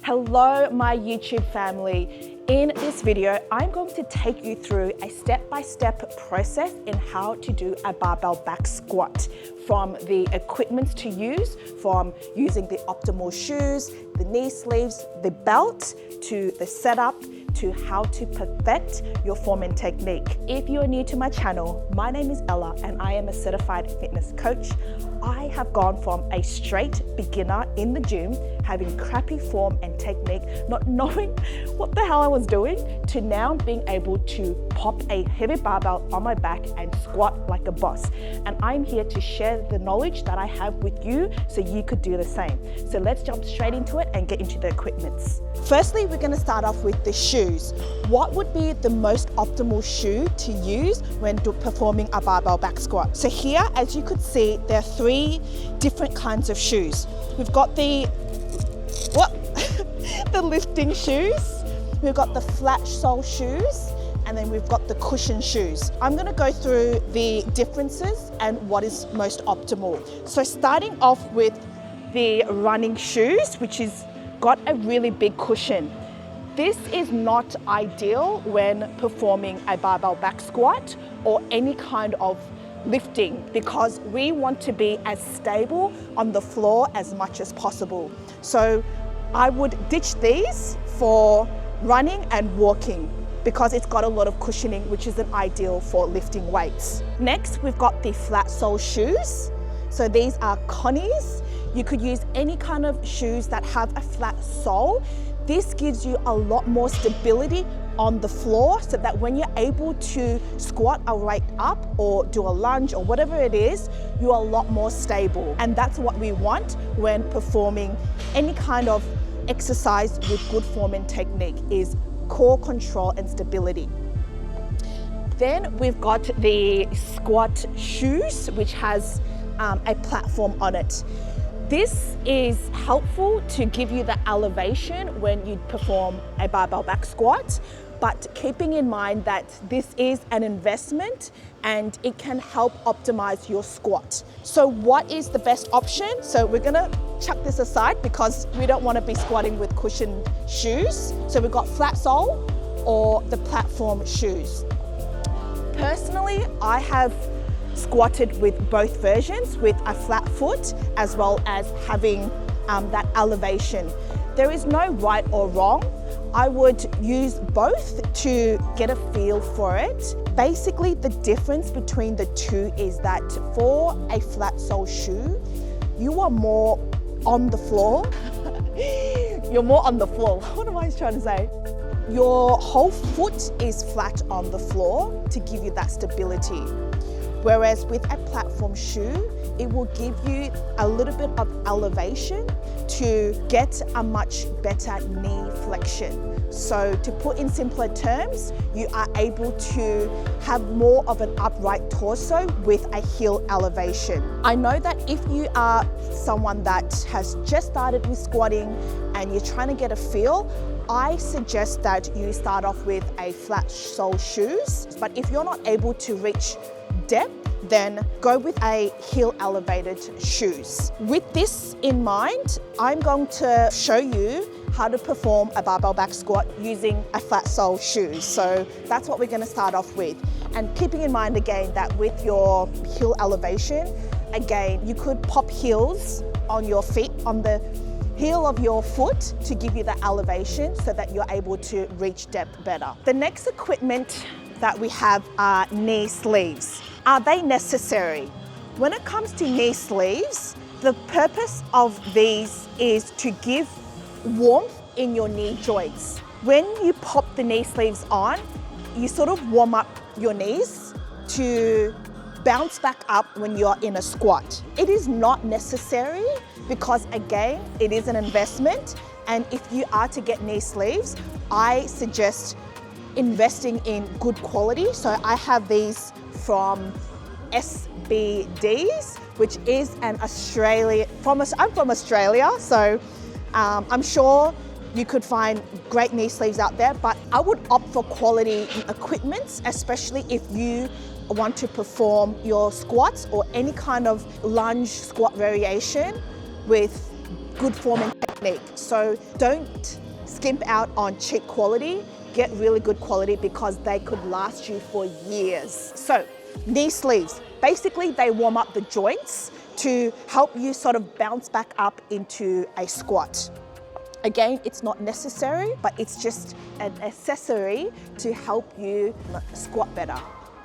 Hello, my YouTube family. In this video, I'm going to take you through a step-by-step process in how to do a barbell back squat, from the equipment to use, from using the optimal shoes, the knee sleeves, the belt, to the setup, to how to perfect your form and technique. If you're new to my channel, my name is Ella and I am a certified fitness coach. I have gone from a straight beginner in the gym, having crappy form and technique, not knowing what the hell I was doing, to now being able to pop a heavy barbell on my back and squat like a boss. And I'm here to share the knowledge that I have with you so you could do the same. So let's jump straight into it and get into the equipments. Firstly, we're going to start off with the shoes. What would be the most optimal shoe to use when performing a barbell back squat? So here, as you could see, there are three different kinds of shoes. We've got the lifting shoes, we've got the flat sole shoes, and then we've got the cushion shoes. I'm going to go through the differences and what is most optimal. So starting off with the running shoes, which is got a really big cushion. This is not ideal when performing a barbell back squat or any kind of lifting, because we want to be as stable on the floor as much as possible. So I would ditch these for running and walking because it's got a lot of cushioning, which isn't ideal for lifting weights. Next, we've got the flat sole shoes. So these are Connies. You could use any kind of shoes that have a flat sole. This gives you a lot more stability on the floor so that when you're able to squat a weight up or do a lunge or whatever it is, you're a lot more stable. And that's what we want when performing any kind of exercise with good form and technique, is core control and stability. Then we've got the squat shoes, which has a platform on it. This is helpful to give you the elevation when you perform a barbell back squat, but keeping in mind that this is an investment and it can help optimize your squat. So what is the best option? So we're gonna chuck this aside because we don't want to be squatting with cushioned shoes. So we've got flat sole or the platform shoes. Personally, I have squatted with both versions, with a flat foot as well as having that elevation. There is no right or wrong. I would use both to get a feel for it. Basically, the difference between the two is that for a flat sole shoe, you are more on the floor. You're more on the floor. What am I trying to say? Your whole foot is flat on the floor to give you that stability. Whereas with a platform shoe, it will give you a little bit of elevation to get a much better knee flexion. So to put in simpler terms, you are able to have more of an upright torso with a heel elevation. I know that if you are someone that has just started with squatting and you're trying to get a feel, I suggest that you start off with a flat sole shoes. But if you're not able to reach depth, then go with a heel elevated shoes. With this in mind, I'm going to show you how to perform a barbell back squat using a flat sole shoes. So that's what we're going to start off with. And keeping in mind again that with your heel elevation, again, you could pop heels on your feet, on the heel of your foot, to give you the elevation so that you're able to reach depth better. The next equipment that we have are knee sleeves. Are they necessary? When it comes to knee sleeves, the purpose of these is to give warmth in your knee joints. When you pop the knee sleeves on, you sort of warm up your knees to bounce back up when you're in a squat. It is not necessary because, again, it is an investment, and if you are to get knee sleeves, I suggest investing in good quality. So I have these from SBDs, which is an Australian, I'm from Australia, so I'm sure you could find great knee sleeves out there, but I would opt for quality equipment, especially if you want to perform your squats or any kind of lunge squat variation with good form and technique. technique. So don't skimp out on cheap quality, get really good quality because they could last you for years. So knee sleeves, basically they warm up the joints to help you sort of bounce back up into a squat. Again, it's not necessary, but it's just an accessory to help you squat better,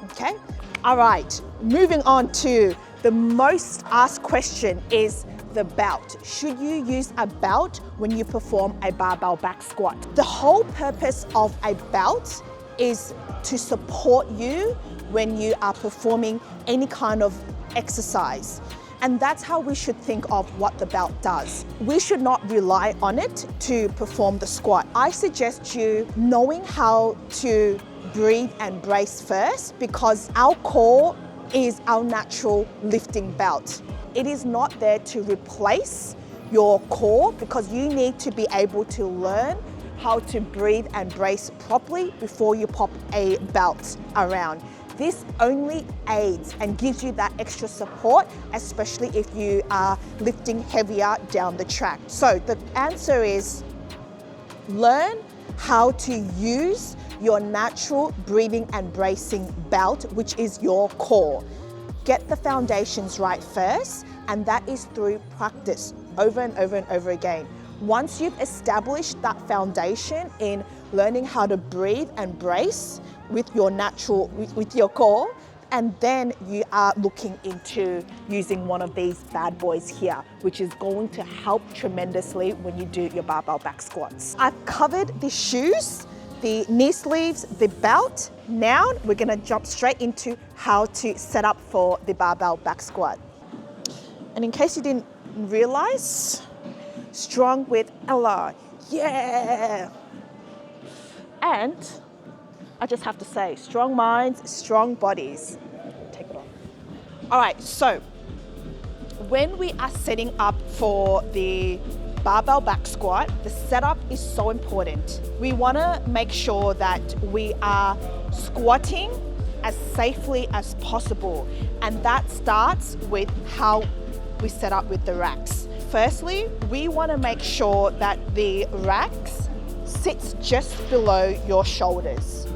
okay? All right, moving on to the most asked question is the belt. Should you use a belt when you perform a barbell back squat? The whole purpose of a belt is to support you when you are performing any kind of exercise. And that's how we should think of what the belt does. We should not rely on it to perform the squat. I suggest you knowing how to breathe and brace first, because our core is our natural lifting belt. It is not there to replace your core, because you need to be able to learn how to breathe and brace properly before you pop a belt around. This only aids and gives you that extra support, especially if you are lifting heavier down the track. So the answer is learn how to use your natural breathing and bracing belt, which is your core. Get the foundations right first, and that is through practice over and over and over again. Once you've established that foundation in learning how to breathe and brace with your core, and then you are looking into using one of these bad boys here, which is going to help tremendously when you do your barbell back squats. I've covered the shoes, the knee sleeves, the belt. Now we're gonna jump straight into how to set up for the barbell back squat. And in case you didn't realize, strong with Ella, yeah! And I just have to say, strong minds, strong bodies. Take it off. All right, so when we are setting up for the barbell back squat, the setup is so important. We wanna make sure that we are squatting as safely as possible. And that starts with how we set up with the racks. Firstly, we wanna make sure that the racks sits just below your shoulders.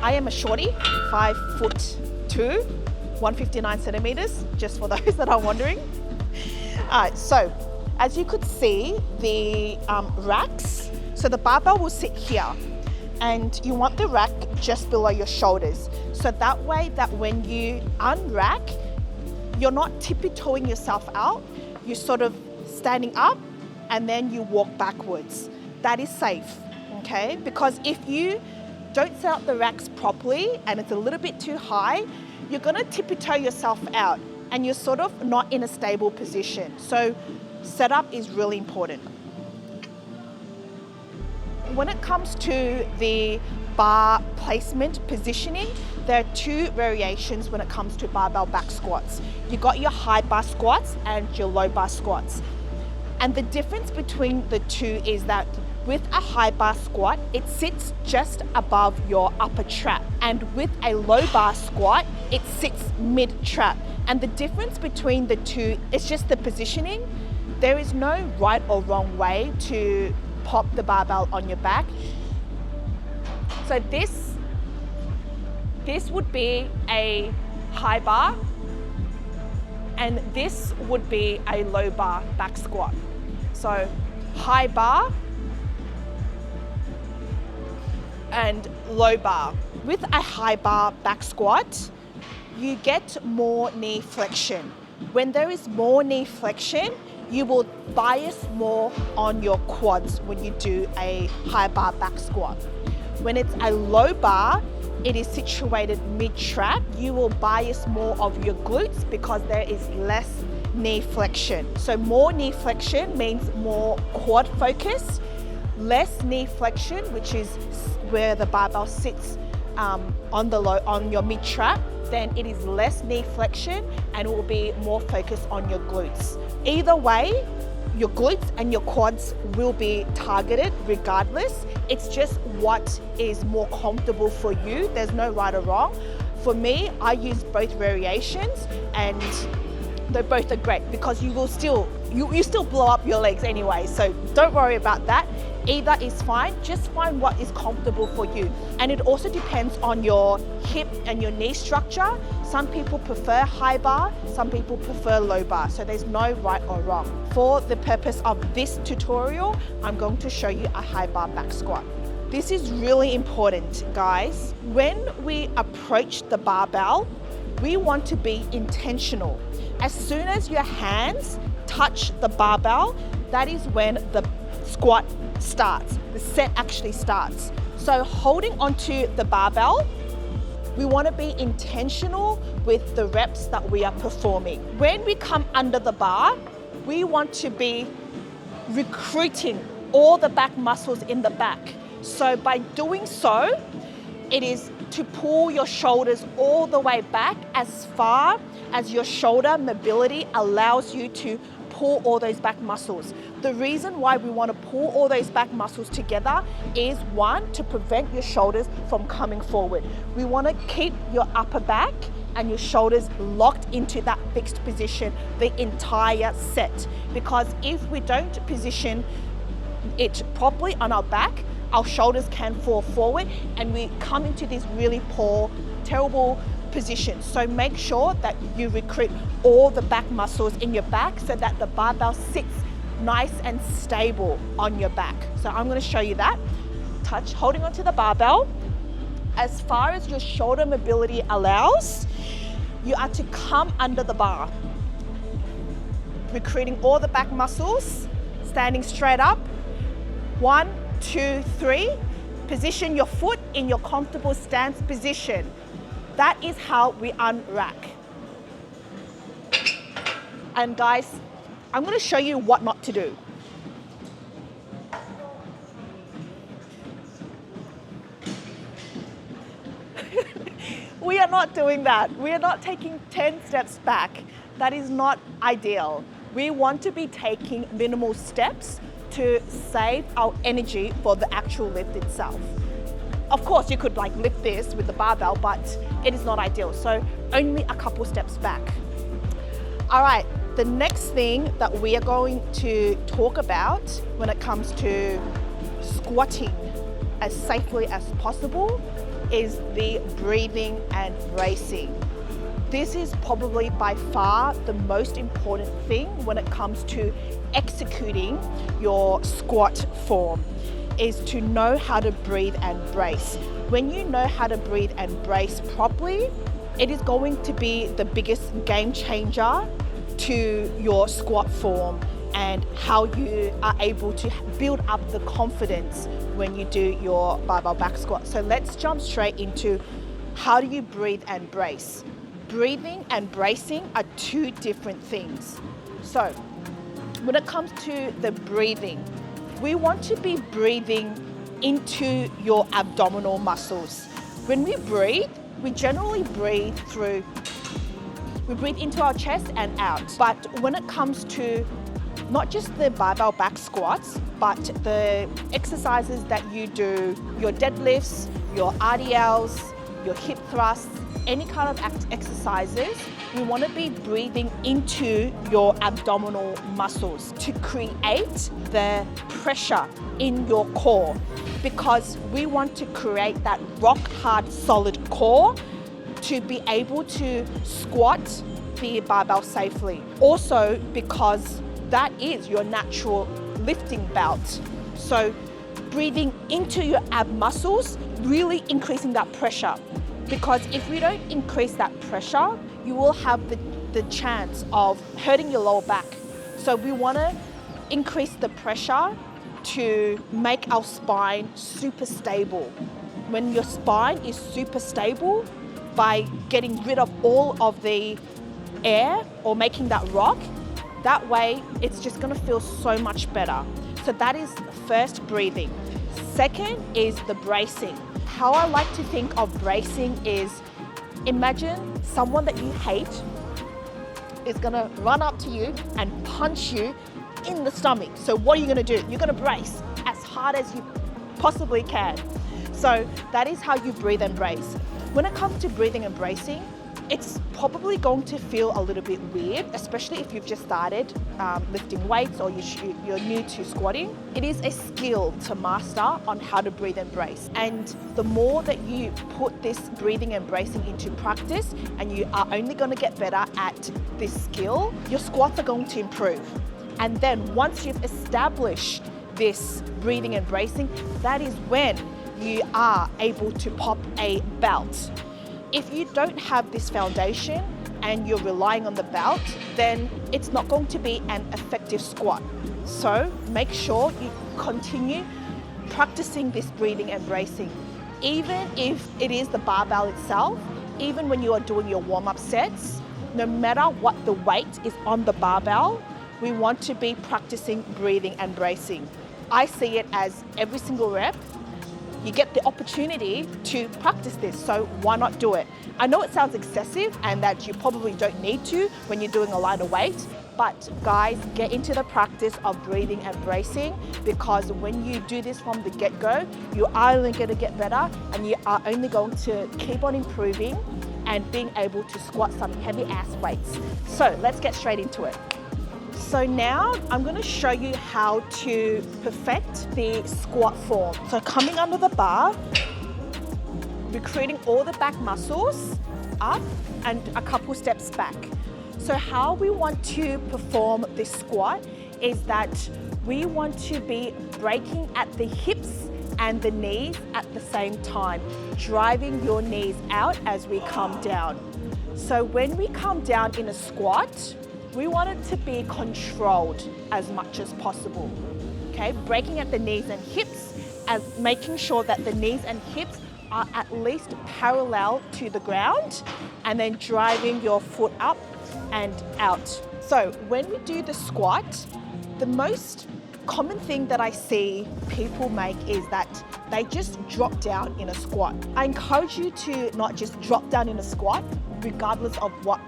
I am a shorty, 5'2", 159 centimeters, just for those that are wondering. All right, so as you could see, the racks, so the barbell will sit here, and you want the rack just below your shoulders. So that way that when you unrack, you're not tippy-toeing yourself out, you're sort of standing up and then you walk backwards. That is safe, okay? Because if you don't set up the racks properly and it's a little bit too high, you're gonna tippy-toe yourself out and you're sort of not in a stable position. So setup is really important. When it comes to the bar placement positioning, there are two variations when it comes to barbell back squats. You got your high bar squats and your low bar squats. And the difference between the two is that with a high bar squat, it sits just above your upper trap. And with a low bar squat, it sits mid-trap. And the difference between the two is just the positioning. There is no right or wrong way to pop the barbell on your back. So this would be a high bar, and this would be a low bar back squat. So high bar and low bar. With a high bar back squat, you get more knee flexion. When there is more knee flexion, you will bias more on your quads when you do a high bar back squat. When it's a low bar, it is situated mid-trap, you will bias more of your glutes because there is less knee flexion. So more knee flexion means more quad focus, less knee flexion, which is where the barbell sits on your mid-trap, then it is less knee flexion and it will be more focused on your glutes. Either way, your glutes and your quads will be targeted regardless. It's just what is more comfortable for you. There's no right or wrong. For me, I use both variations and they both are great because you will still you still blow up your legs anyway, so don't worry about that. Either is fine, just find what is comfortable for you. And it also depends on your hip and your knee structure. Some people prefer high bar, some people prefer low bar, so there's no right or wrong. For the purpose of this tutorial, I'm going to show you a high bar back squat. This is really important, guys. When we approach the barbell, we want to be intentional. As soon as your hands touch the barbell, that is when the squat starts, the set actually starts. So holding onto the barbell, we want to be intentional with the reps that we are performing. When we come under the bar, we want to be recruiting all the back muscles in the back. So by doing so, it is to pull your shoulders all the way back as far as your shoulder mobility allows you to pull all those back muscles. The reason why we want to pull all those back muscles together is, one, to prevent your shoulders from coming forward. We want to keep your upper back and your shoulders locked into that fixed position the entire set. Because if we don't position it properly on our back, our shoulders can fall forward and we come into this really poor, terrible position. So make sure that you recruit all the back muscles in your back so that the barbell sits nice and stable on your back. So I'm going to show you that. Touch, holding onto the barbell. As far as your shoulder mobility allows, you are to come under the bar, recruiting all the back muscles, standing straight up. 1, 2, 3. Position your foot in your comfortable stance position. That is how we unrack. And guys, I'm going to show you what not to do. We are not doing that. We are not taking 10 steps back. That is not ideal. We want to be taking minimal steps to save our energy for the actual lift itself. Of course, you could lift this with the barbell, but it is not ideal. So only a couple steps back. All right, the next thing that we are going to talk about when it comes to squatting as safely as possible is the breathing and bracing. This is probably by far the most important thing when it comes to executing your squat form, is to know how to breathe and brace. When you know how to breathe and brace properly, it is going to be the biggest game changer to your squat form and how you are able to build up the confidence when you do your barbell back squat. So let's jump straight into how do you breathe and brace. Breathing and bracing are two different things. So when it comes to the breathing, we want to be breathing into your abdominal muscles. When we breathe, we generally breathe through, we breathe into our chest and out. But when it comes to not just the barbell back squats, but the exercises that you do, your deadlifts, your RDLs, your hip thrusts, any kind of exercises, we want to be breathing into your abdominal muscles to create the pressure in your core, because we want to create that rock hard solid core to be able to squat the barbell safely. Also because that is your natural lifting belt. So breathing into your ab muscles, really increasing that pressure. Because if we don't increase that pressure, you will have the chance of hurting your lower back. So we want to increase the pressure to make our spine super stable. When your spine is super stable, by getting rid of all of the air or making that rock, that way it's just going to feel so much better. So that is first, breathing. Second is the bracing. How I like to think of bracing is, imagine someone that you hate is gonna run up to you and punch you in the stomach. So what are you gonna do? You're gonna brace as hard as you possibly can. So that is how you breathe and brace. When it comes to breathing and bracing, It's probably going to feel a little bit weird, especially if you've just started lifting weights or you're new to squatting. It is a skill to master on how to breathe and brace. And the more that you put this breathing and bracing into practice, and you are only going to get better at this skill, your squats are going to improve. And then once you've established this breathing and bracing, that is when you are able to pop a belt. If you don't have this foundation and you're relying on the belt, then it's not going to be an effective squat. So make sure you continue practicing this breathing and bracing. Even if it is the barbell itself, even when you are doing your warm-up sets, no matter what the weight is on the barbell, we want to be practicing breathing and bracing. I see it as every single rep, you get the opportunity to practice this, so why not do it? I know it sounds excessive and that you probably don't need to when you're doing a lighter weight, but guys, get into the practice of breathing and bracing, because when you do this from the get-go, you are only going to get better and you are only going to keep on improving and being able to squat some heavy ass weights. So let's get straight into it. So now I'm going to show you how to perfect the squat form. So coming under the bar, recruiting all the back muscles up and a couple steps back. So how we want to perform this squat is that we want to be breaking at the hips and the knees at the same time, driving your knees out as we come down. So when we come down in a squat, we want it to be controlled as much as possible, okay? Breaking at the knees and hips, and making sure that the knees and hips are at least parallel to the ground, and then driving your foot up and out. So when we do the squat, the most common thing that I see people make is that they just drop down in a squat. I encourage you to not just drop down in a squat, regardless of what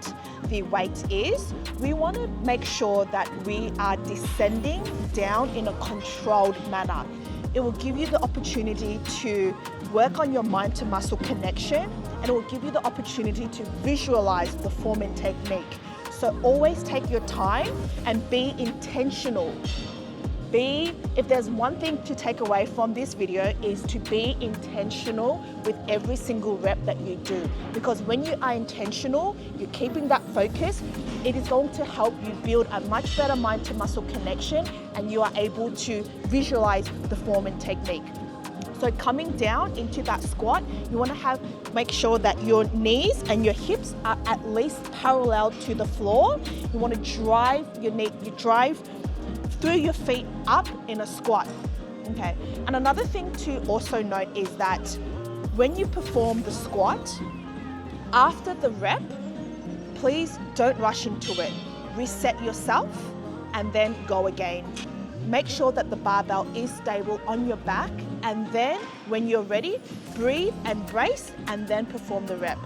the weight is. We want to make sure that we are descending down in a controlled manner. It will give you the opportunity to work on your mind to muscle connection, and it will give you the opportunity to visualize the form and technique. So always take your time and be intentional. If there's one thing to take away from this video, is to be intentional with every single rep that you do. Because when you are intentional, you're keeping that focus, it is going to help you build a much better mind to muscle connection, and you are able to visualize the form and technique. So coming down into that squat, you want to make sure that your knees and your hips are at least parallel to the floor. You want to drive your knee, drive through your feet up in a squat, okay? And another thing to also note is that when you perform the squat, after the rep, please don't rush into it. Reset yourself and then go again. Make sure that the barbell is stable on your back, and then when you're ready, breathe and brace and then perform the rep.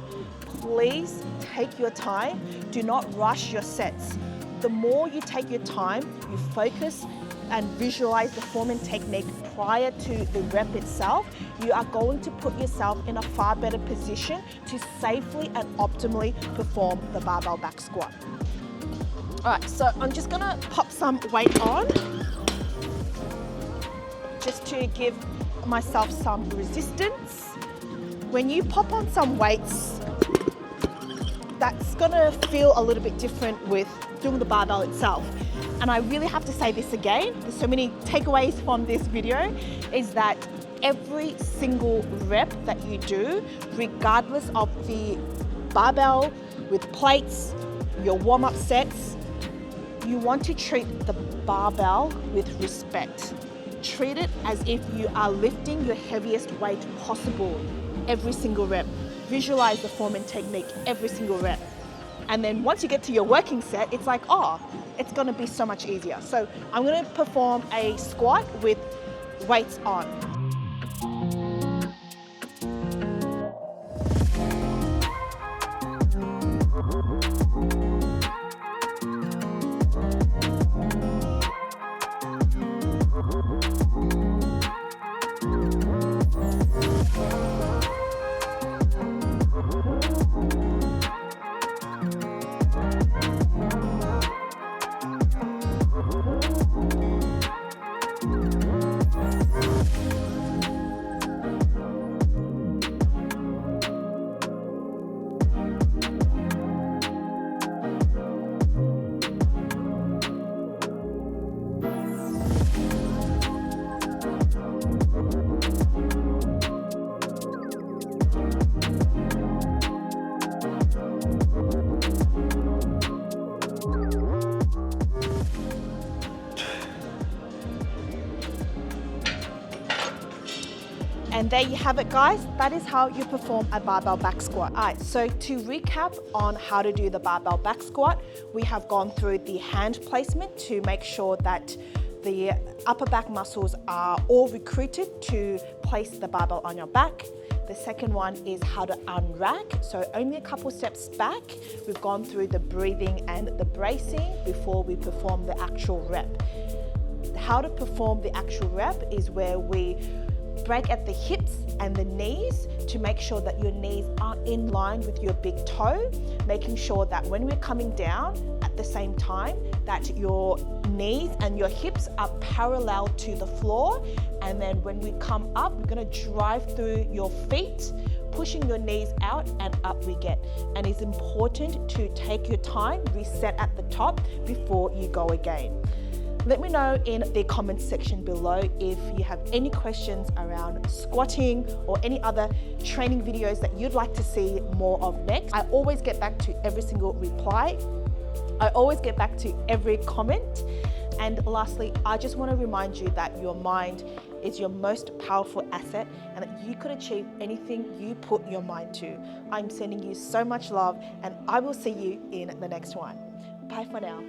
Please take your time. Do not rush your sets. The more you take your time, you focus and visualize the form and technique prior to the rep itself, you are going to put yourself in a far better position to safely and optimally perform the barbell back squat. All right, so I'm just gonna pop some weight on just to give myself some resistance. When you pop on some weights, that's gonna feel a little bit different with doing the barbell itself. And I really have to say this again, there's so many takeaways from this video, is that every single rep that you do, regardless of the barbell with plates, your warm-up sets, you want to treat the barbell with respect. Treat it as if you are lifting your heaviest weight possible every single rep. Visualize the form and technique every single rep. And then once you get to your working set, it's like, oh, it's gonna be so much easier. So I'm gonna perform a squat with weights on. And there you have it, guys. That is how you perform a barbell back squat. All right, so to recap on how to do the barbell back squat, we have gone through the hand placement to make sure that the upper back muscles are all recruited to place the barbell on your back. The second one is how to unrack, so only a couple steps back. We've gone through the breathing and the bracing before we perform the actual rep. How to perform the actual rep is where we break at the hips and the knees to make sure that your knees are in line with your big toe, making sure that when we're coming down at the same time that your knees and your hips are parallel to the floor, and then when we come up, we're going to drive through your feet, pushing your knees out, and up we get. And it's important to take your time, reset at the top before you go again. Let me know in the comments section below if you have any questions around squatting or any other training videos that you'd like to see more of next. I always get back to every single reply. I always get back to every comment. And lastly, I just want to remind you that your mind is your most powerful asset and that you could achieve anything you put your mind to. I'm sending you so much love, and I will see you in the next one. Bye for now.